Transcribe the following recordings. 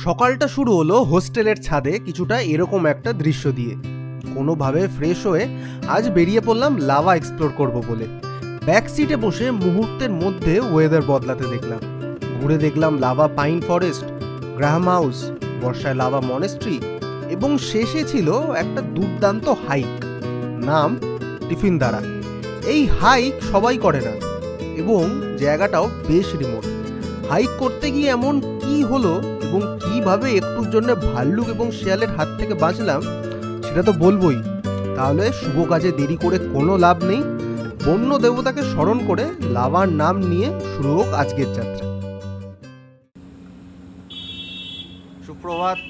সকালটা শুরু হলো হোস্টেলের ছাদে কিছুটা এরকম একটা দৃশ্য দিয়ে। কোনোভাবে ফ্রেশ হয়ে আজ বেরিয়ে পড়লাম লাভা এক্সপ্লোর করব বলে। ব্যাক সিটে বসে মুহূর্তের মধ্যে ওয়েদার বদলাতে দেখলাম। ঘুরে দেখলাম lava pine forest, Graham house, বর্ষায় লাভা মনেস্ট্রি এবং শেষে ছিল একটা দুর্দান্ত হাইক, নাম টিফিনদারা। এই হাইক সবাই করে না এবং জায়গাটাও বেশ রিমোট। হাইক করতে গিয়ে এমন কি হলো এবং কিভাবে একটুর জন্য ভাল্লুক এবং শিয়ালের হাত থেকে বাঁচলাম সেটা তো বলবোই। তাহলে শুভ কাজে দেরি করে কোনো লাভ নেই। বন্য দেবতাকে স্মরণ করে লাভার নাম নিয়ে শুরু হোক আজকের যাত্রা। সুপ্রভাত।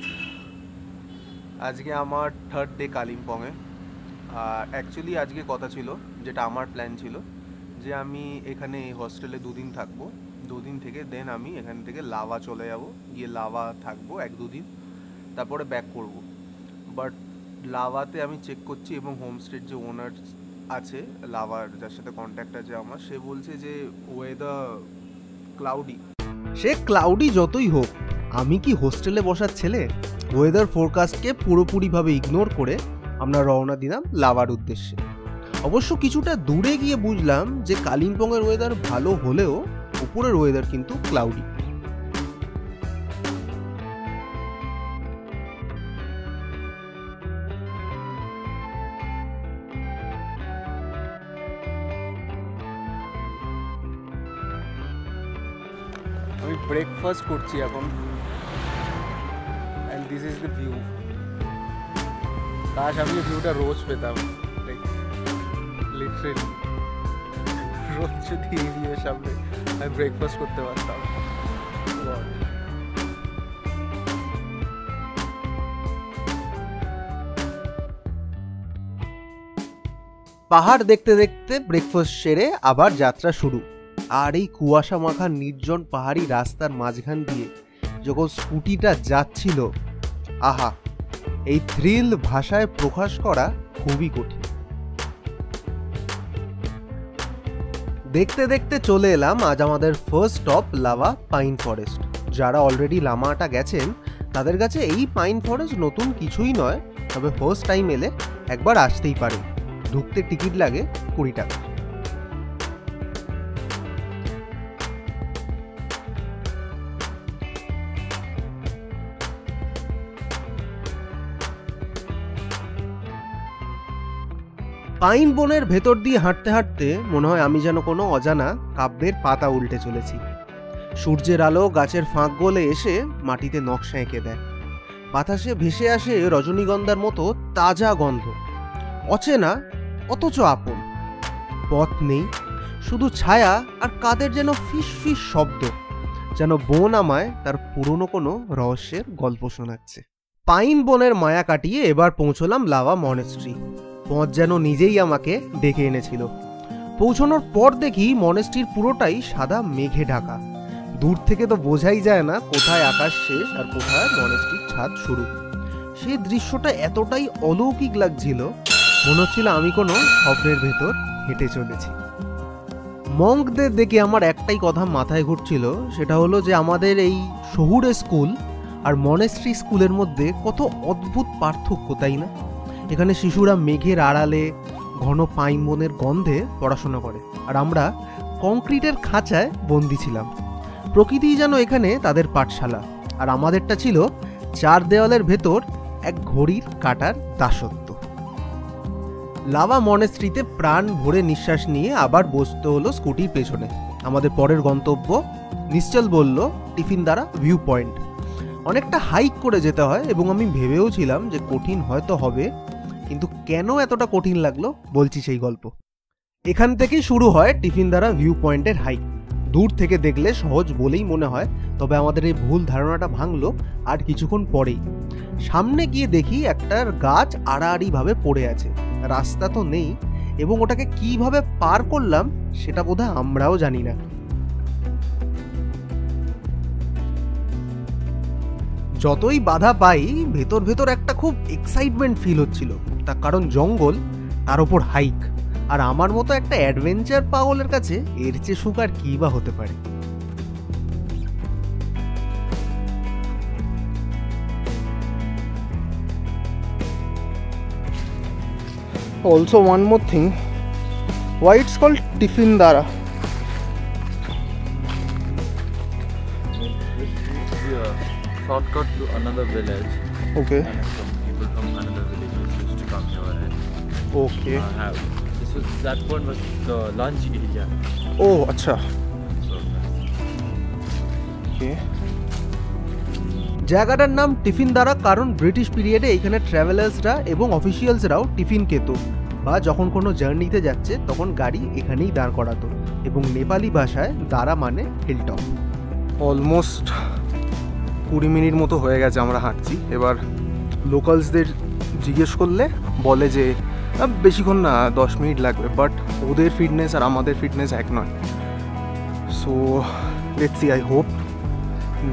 আজকে আমার থার্ড ডে কালিম্পংয়ে। আর অ্যাকচুয়ালি আজকে কথা ছিল, যেটা আমার প্ল্যান ছিল যে আমি এখানে এই হোস্টেলে 2 দিন থাকবো। 2 দিন থেকে দেন আমি এখান থেকে লাভা চলে যাব, গিয়ে লাভা থাকবো 1-2 দিন, তারপরে ব্যাক করব। বাট লাভাতে আমি চেক করছি এবং হোমস্টের যে ওনার আছে লাভার, যার সাথে কন্ট্যাক্ট আছে আমার, সে বলছে যে ওয়েদার ক্লাউডি। সে ক্লাউডি যতই হোক, আমি কি হোস্টেলে বসার ছেলে? ওয়েদার ফোরকাস্টকে পুরোপুরিভাবে ইগনোর করে আমরা রওনা দিলাম লাভার উদ্দেশ্যে। অবশ্য কিছুটা দূরে গিয়ে বুঝলাম যে কালিম্পংয়ের ওয়েদার ভালো হলেও উপরের ওয়েদার কিন্তু ক্লাউডি। আমি ব্রেকফাস্ট করছি এখন, and this is the view. কাশ আমি ভিউটা রোজ পেতাম, লিটারেলি রোজ যদি এই ভিউয়ের সামনে আমি ব্রেকফাস্ট করতে পারতাম। পাহাড় দেখতে দেখতে ব্রেকফাস্ট সেরে আবার যাত্রা শুরু। আর এই কুয়াশা মাখা নির্জন পাহাড়ি রাস্তার মাঝখান দিয়ে যখন স্কুটিটা যাচ্ছিল, আহা, এই থ্রিল ভাষায় প্রকাশ করা খুবই কঠিন। দেখতে দেখতে চলে এলাম আজ আমাদের first stop lava pine forest. যারা অলরেডি লামাটা গেছেন তাদের কাছে এই পাইন ফরেস্ট নতুন কিছুই নয়, তবে ফার্স্ট টাইম এলে একবার আসতেই পারে। ঢুকতে টিকিট লাগে 20 টাকা। পাইন বনের ভেতর দিয়ে হাঁটতে হাঁটতে মনে হয় আমি যেন কোনো অজানা কাব্যের পাতা উল্টে চলেছি। সূর্যের আলো গাছের ফাঁক গলে এসে মাটিতে নকশা এঁকে দেয়। বাতাসে ভেসে আসে রজনীগন্ধার মতো তাজা গন্ধ, অচেনা অথচ আপন। পথ নেই, শুধু ছায়া আর কাদের যেন ফিস ফিস শব্দ, যেন বন আমায় তার পুরনো কোনো রহস্যের গল্প শোনাচ্ছে। পাইন বনের মায়া কাটিয়ে এবার পৌঁছলাম লাভা মনেস্ট্রি। পথ যেন নিজেই আমাকে ডেকে এনেছিল। পৌঁছানোর পর দেখি মনেস্ট্রির পুরোটাই সাদা মেঘে ঢাকা। দূর থেকে তো বোঝাই যায় না কোথায় আকাশ শেষ আর কোথায় মনেস্ট্রির ছাদ শুরু। সেই দৃশ্যটা এতটাই অলৌকিক লাগছিল, মনে হচ্ছিল আমি কোনো স্বপ্নের ভেতর হেঁটে চলেছি। মঙ্কদের দেখে আমার একটাই কথা মাথায় ঘুরছিল, সেটা হলো যে আমাদের এই শহুরে স্কুল আর মনেস্ট্রি স্কুলের মধ্যে কত অদ্ভুত পার্থক্য, তাই না? এখানে শিশুরা মেঘের আড়ালে ঘন পাইন বনের গন্ধে পড়াশোনা করে, আর আমরা কংক্রিটের খাঁচায় বন্দি ছিলাম। প্রকৃতি যেন এখানে তাদের পাঠশালা, আর আমাদেরটা ছিল 4 দেওয়ালের ভেতর এক ঘড়ির কাঁটার দাসত্ব। লাভা মনেস্ট্রিতে প্রাণ ভরে নিঃশ্বাস নিয়ে আবার বসতে হলো স্কুটির পেছনে। আমাদের পরের গন্তব্য, নিশ্চল বলল, টিফিনদারা ভিউ পয়েন্ট। অনেকটা হাইক করে যেতে হয় এবং আমি ভেবেও ছিলাম যে কঠিন হয়তো হবে, কিন্তু কেন এতটা কঠিন লাগলো বলছি সেই গল্প। এখান থেকেই শুরু হয় টিফিনদারা ভিউ পয়েন্টের হাইক। দূর থেকে দেখলে সহজ বলেই মনে হয়, তবে আমাদের এই ভুল ধারণাটা ভাঙলো আর কিছুক্ষণ পরেই। সামনে গিয়ে দেখি একটা গাছ আড়াআড়িভাবে পড়ে আছে, রাস্তা তো নেই, এবং ওটাকে কিভাবে পার করলাম সেটা বোধহয় আমরাও জানি না। যতই বাধা পাই, ভেতর ভেতর একটা খুব এক্সাইটমেন্ট ফিল হচ্ছিল। তার কারণ জঙ্গল, তার ওপর হাইক, আর আমার মতো একটা অ্যাডভেঞ্চার পাগলের কাছে এর চেয়ে সুখ আর কি বা হতে পারে। Also, one more thing. Why it's called Tiffin Dara? This used to be a shortcut to another village. Okay. And some people from another villages used to come here and Okay. have. That point was the lunch area. Oh, acha. So Okay. জায়গাটার নাম tiffin দ্বারা কারণ British পিরিয়ডে এখানে ট্রাভেলার্সরা এবং অফিসিয়ালসরাও tiffin খেত বা যখন কোনো জার্নিতে যাচ্ছে তখন গাড়ি এখানেই দাঁড় করাতো এবং নেপালি ভাষায় দ্বারা মানে হিলটপ। অলমোস্ট 20 মিনিট মতো হয়ে গেছে আমরা হাঁটছি। এবার লোকালসদের জিজ্ঞেস করলে বলে যে বেশিক্ষণ না 10 মিনিট লাগবে, বাট ওদের ফিটনেস আর আমাদের ফিটনেস এক নয়। So let's see, I hope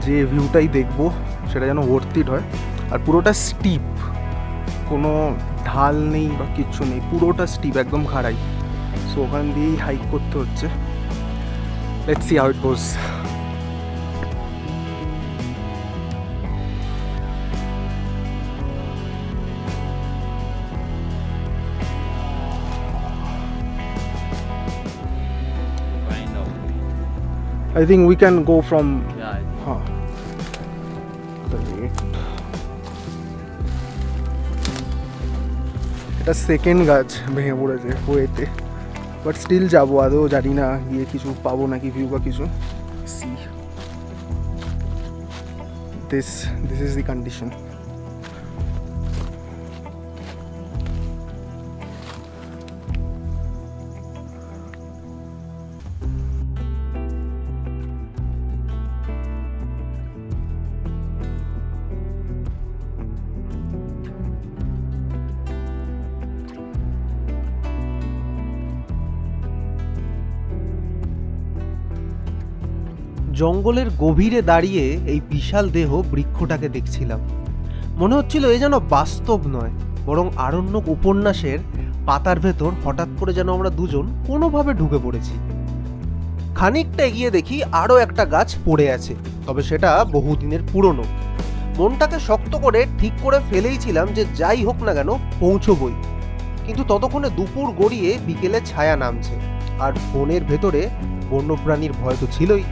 যে ভিউটাই দেখবো সেটা যেন ওয়ার্থ ইট হয়। আর পুরোটা স্টিপ, কোনো ঢাল নেই বা কিচ্ছু নেই, পুরোটা স্টিপ, একদম খাড়াই। সো ওখান দিয়েই হাইক করতে হচ্ছে। Let's see how it goes. kind of. I think we can go from Yeah. এটা সেকেন্ড গাছ ভেঙে পড়েছে ওয়েতে, বাট স্টিল যাবো। আদৌ জানি না গিয়ে কিছু পাবো নাকি ভিউ বা কিছু। C this is the condition. জঙ্গলের গভীরে দাঁড়িয়ে এই বিশাল দেহ বৃক্ষটাকে দেখছিলাম। মনে হচ্ছিল এ যেন বাস্তব নয়, বরং আরণ্যক উপন্যাসের পাতার ভেতর হঠাৎ করে যেন আমরা দুজন কোনোভাবে ঢুকে পড়েছি। খানিকটা এগিয়ে দেখি আরও একটা গাছ পড়ে আছে, তবে সেটা বহুদিনের পুরনো। মনটাকে শক্ত করে ঠিক করে ফেলেইছিলাম যে যাই হোক না কেন পৌঁছবই, কিন্তু ততক্ষণে দুপুর গড়িয়ে বিকেলে ছায়া নামছে, আর বনের ভেতরে বন্যপ্রাণীর ভয় তো ছিলই।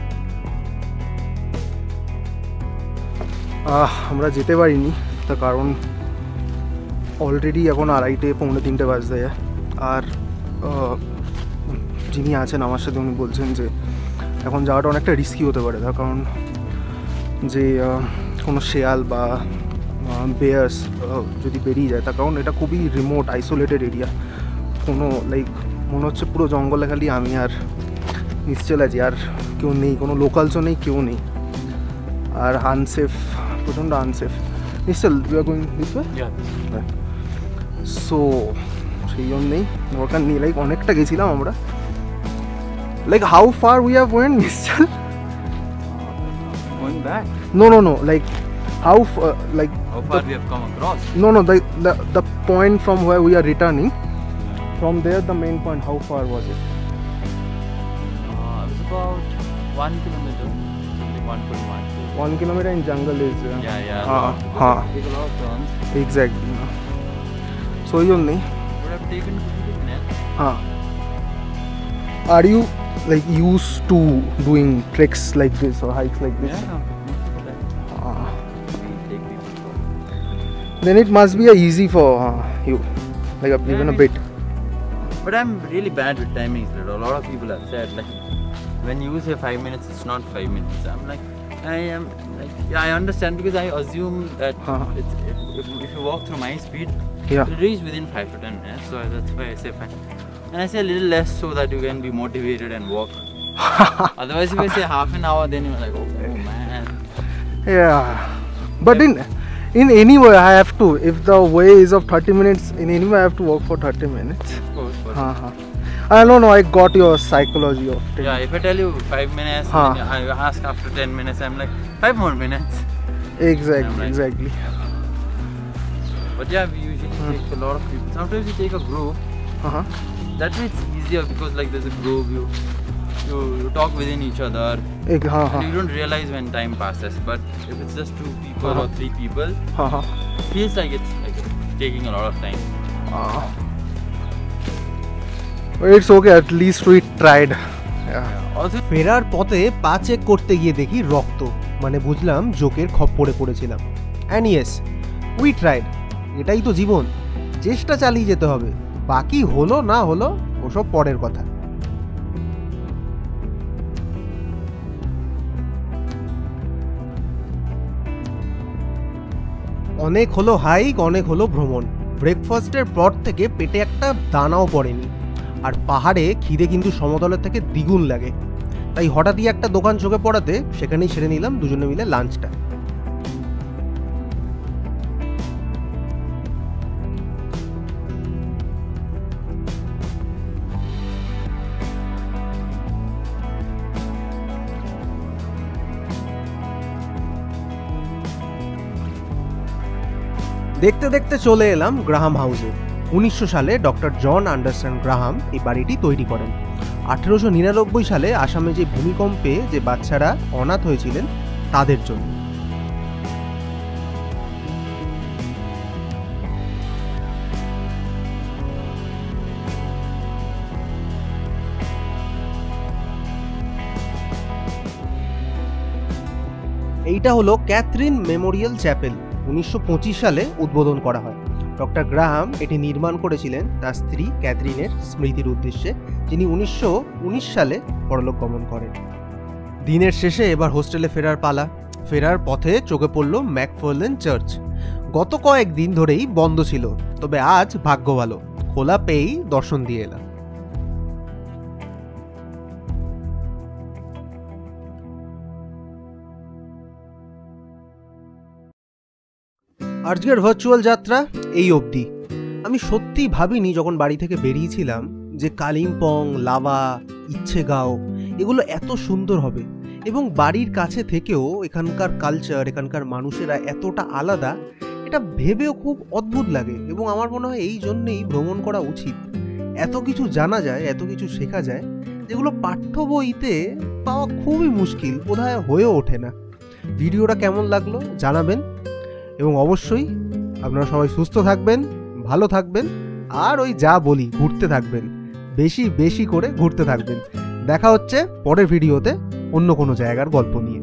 আমরা যেতে পারিনি, তার কারণ অলরেডি এখন 2:30 পৌনে 3টে বাজতে যায়। আর যিনি আছেন আমার সাথে উনি বলছেন যে এখন যাওয়াটা অনেকটা রিস্কি হতে পারে, তার কারণ যে কোনো শেয়াল বা বেয়ার্স যদি বেরিয়ে যায়, তার কারণ এটা খুবই রিমোট আইসোলেটেড এরিয়া। কোনো লাইক মনে হচ্ছে পুরো জঙ্গলে খালি আমি আর নিশ্চল আছি, আর কেউ নেই, কোনো লোকালসও নেই, কেউ নেই, আর আনসেফ, প্রচণ্ড unsafe. Nishchal you are going this way? So সেই জন্যেই দরকার নেই, লাইক অনেকটা গেছিলাম আমরা। Like how far we have went Nishchal? Going back. No, like how like How far we have come across? no the point from where we are returning, from there the main point, how far was it? It was about 1 kilometer. Only 1.1. 1 kilometer in jungle is Yeah. Take a lot of turns. exactly. So you only Would have taken 50 minutes. are you like used to doing treks like this or hikes like this? Yeah. We take people for. Then it must be easy for you, like even a bit. But I'm really bad with timings. Like, a lot of people have said, like, when you say 5 minutes, it's not 5 minutes. I'm like, I am like, yeah, I understand, because I assume that if you walk through my speed, Yeah. you'll reach within 5 to 10 minutes. So that's why I say 5. And I say a little less so that you can be motivated and walk. Otherwise, if I say half an hour, then you're like, oh man. Yeah, but in any way I have to, if the way is of 30 minutes, in any way I have to walk for 30 minutes. Of course. But I don't know, I got your psychology of it. yeah, if I tell you 5 minutes, Huh. then I ask after 10 minutes, I'm like, 5 more minutes. Exactly. But yeah, we usually take a lot of people. Sometimes we take a group. That way it's easier, because like there's a group, you talk within each other, and you don't realize when time passes. But if it's just 2 people or 3 people, it feels like it's taking a lot of time. It's okay, at least we tried. Also, ফেরার পথে পা check করতে গিয়ে দেখি রক্ত, মানে বুঝলাম জোকের খপ্পরে পড়েছিলাম। And yes, we tried. এটাই তো জীবন, চেষ্টা চালিয়ে যেতে হবে। বাকি হলো না হলো ওসব পরের কথা। অনেক হলো হাইক, অনেক হলো ভ্রমণ। ব্রেকফাস্টের পর থেকে পেটে একটা দানাও পড়েনি। আর পাহাড়ে খিদে কিন্তু সমতলের থেকে দ্বিগুণ লাগে। তাই হঠাৎই একটা দোকান চোখে পড়াতে সেখানেই সেরে নিলাম দুজনে মিলে লাঞ্চটা। দেখতে দেখতে চলে এলাম গ্রাহাম হাউসে। 1900 সালে ডক্টর জন অ্যান্ডারসন গ্রাহাম এই বাড়িটি তৈরি করেন। 1899 সালে আসামে যে ভূমিকম্পে যে বাচ্চারা অনাথ হয়েছিলেন তাদের জন্য। এইটা হলো ক্যাথরিন মেমোরিয়াল চ্যাপেল। 1925 সালে উদ্বোধন করা হয়। ডক্টর গ্রাহাম এটি নির্মাণ করেছিলেন তার স্ত্রী ক্যাথরিনের স্মৃতির উদ্দেশ্যে, যিনি 1919 সালে পরলোক গমন করেন। দিনের শেষে এবার হোস্টেলে ফেরার পালা। ফেরার পথে চোখে পড়ল ম্যাকফার্লেন চার্চ। গত কয়েকদিন ধরেই বন্ধ ছিল, তবে আজ ভাগ্য ভালো, খোলা পেয়েই দর্শন দিয়ে এলাম। আজকের ভার্চুয়াল যাত্রা এই অবধি। আমি সত্যি ভাবিনি যখন বাড়ি থেকে বেরিয়েছিলাম যে কালিম্পং, লাভা, ইচ্ছেগাঁও এগুলো এত সুন্দর হবে, এবং বাড়ির কাছে থেকেও এখানকার কালচার, এখানকার মানুষেরা এতটা আলাদা, এটা ভেবেও খুব অদ্ভুত লাগে। এবং আমার মনে হয় এই জন্যেই ভ্রমণ করা উচিত। এত কিছু জানা যায়, এত কিছু শেখা যায়, যেগুলো পাঠ্য বইতে পাওয়া খুবই মুশকিল, বোধহয় হয়েও ওঠে না। ভিডিওটা কেমন লাগলো জানাবেন, এবং অবশ্যই আপনারা সবাই সুস্থ থাকবেন, ভালো থাকবেন, আর ওই যা বলি ঘুরতে থাকবেন, বেশি বেশি করে ঘুরতে থাকবেন। দেখা হচ্ছে পরের ভিডিওতে অন্য কোনো জায়গার গল্প নিয়ে।